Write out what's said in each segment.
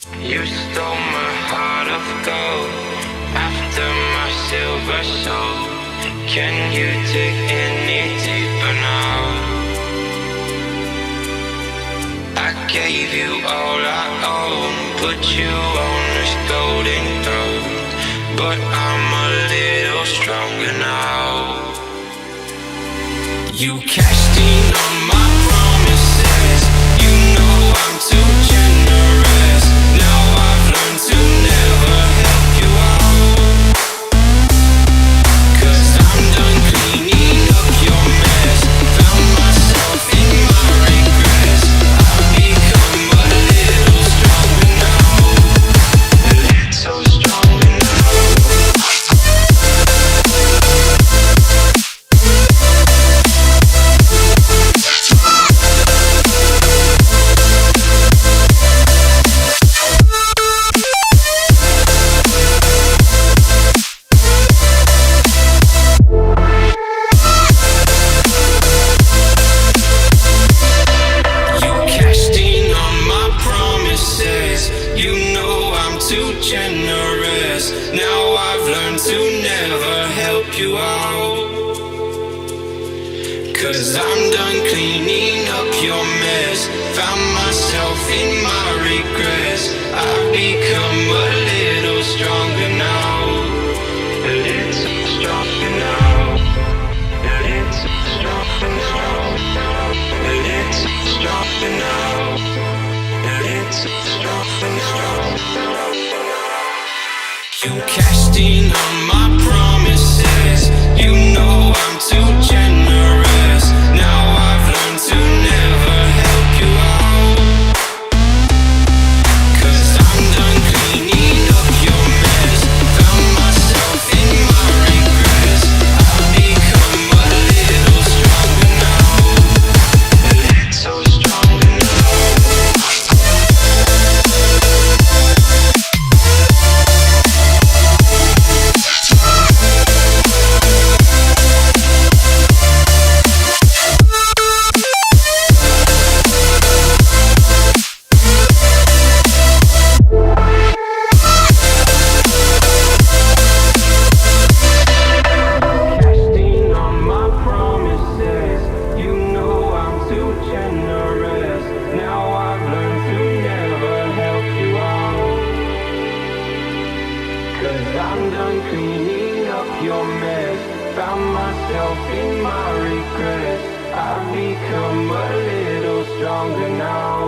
You stole my heart of gold after my silver soul. Can you dig any deeper now? I gave you all I own, put you on this golden throne, but I'm a little stronger now. You cashed in on my promises. You know I'm too generous. Now I've learned to never help you out, 'cause I'm done cleaning up your mess. Found myself in my regrets. I've become a little stronger now. A little stronger now. Generous. Now I've learned to never help you out, 'cause I'm done cleaning up your mess. Found myself in my regrets. I've become a little stronger now. A little stronger now. A little stronger now. A little stronger now. A little stronger now. You cashed in on my promises. You know I'm too generous. Now I've learned to never help you out, 'cause I'm done cleaning up your mess. Found myself in my regrets. I've become a little stronger now. A little stronger now. I'm done cleaning up your mess. Found myself in my regrets. I've become a little stronger now.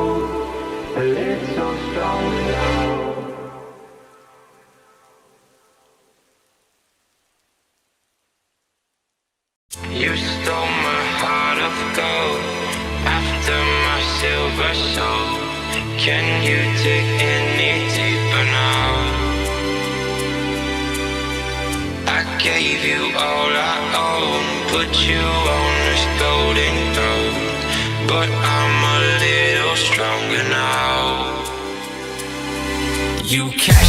A little stronger now. You stole my heart of gold after my silver soul. Can you dig any deeper now? I gave you all I own, put you on this golden throne, but I'm a little stronger now. You can't